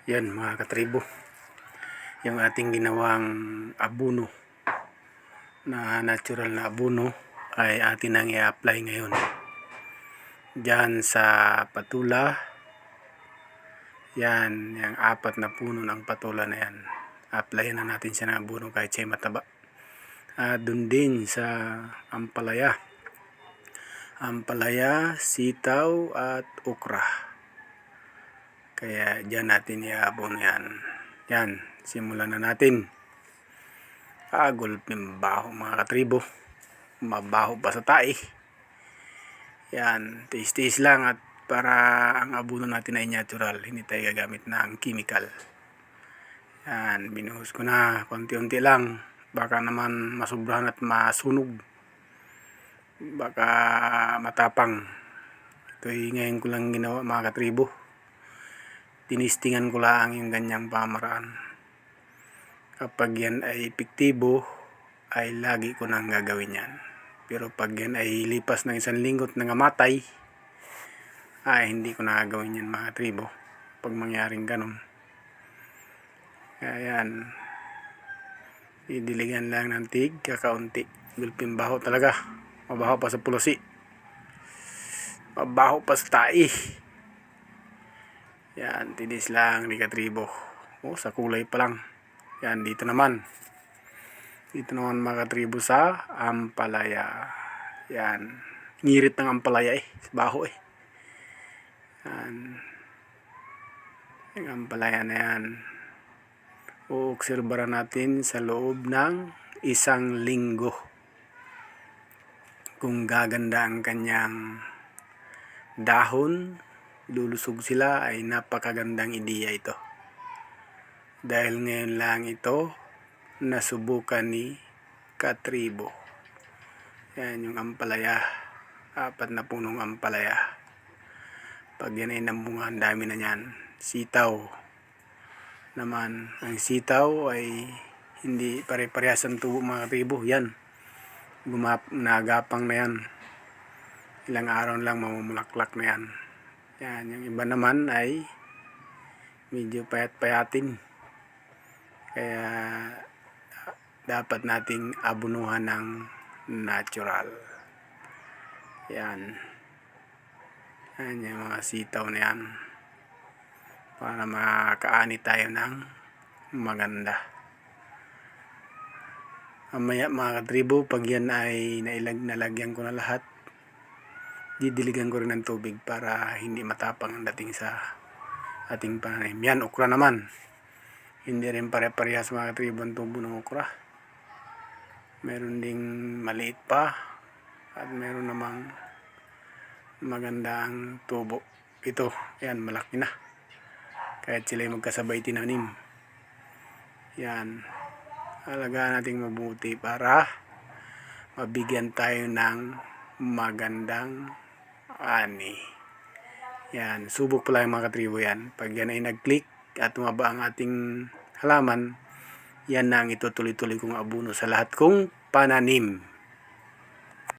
Yan mga katribo, yung ating ginawang abono na natural na abono ay atin nang i-apply ngayon dyan sa patula. Yan, yung 4 na puno ng patula na yan, applyan na natin siya ng abono kahit siya mataba. Dun din sa ampalaya, sitaw at okra. Kaya dyan natin i-abono yan. Yan, simulan na natin. Gulping baho mga katribo. Mabaho pa sa tae. Yan, tiis-tiis lang at para ang abono natin ay natural. Hindi tayo gagamit ng chemical. Yan, binuhos ko na konti-unti lang. Baka naman masubrahan at masunog. Baka matapang. Ito'y ngayon ko lang ginawa mga katribo. Tinistingan ko lang yung ganyang pamaraan. Kapag yan ay epektibo, ay lagi ko nang gagawin yan. Pero pag yan ay lipas ng 1 linggo at nangamatay, ay hindi ko na gagawin yan mga tribo. Pag mangyaring ganun. Kaya yan, didiligan lang ng tig, kakaunti. Gulping baho talaga. Mabaho pa sa pulusi. Mabaho pa sa tae. Yan, tinis lang ni katribo. Sa kulay pa lang. Yan, dito naman mga katribo sa ampalaya. Yan, ngirit ng ampalaya baho Yan, yung ampalaya na yan, uobserbahan natin sa loob ng 1 linggo kung gaganda ang kanyang dahon. Lulusog sila, ay napakagandang ideya ito. Dahil ngayon lang ito nasubukan ni katribo. Yan yung ampalaya, 4 na punong ampalaya. Pag yan ay namunga, ang dami na yan. Sitaw naman, ang sitaw ay hindi pare-parehas ang tubo mga katribo. Yan, nagapang na yan, ilang araw lang mamumulaklak na yan. Yan, yung iba naman ay medyo payat-payatin. Kaya dapat nating abunuhan ng natural. Yan. Yan yung mga sitaw na yan. Para makaani tayo ng maganda. Mamaya mga katribo, pag yan ay nalagyan ko na lahat, didiligan ko rin ng tubig para hindi matapang ang dating sa ating pananim. Yan, okra naman. Hindi rin pare-parehas mga katribo ang tubo ng okra. Meron ding maliit pa at meron namang magandang tubo. Ito, yan, malaki na. Kahit sila magkasabay tinanim. Yan, alagaan nating mabuti para mabigyan tayo ng magandang ani. Yan, subok pala yung mga katribo yan. Pag yan ay nag-click at tumaba ang ating halaman, yan na ang itutuloy-tuloy kong abono sa lahat kong pananim.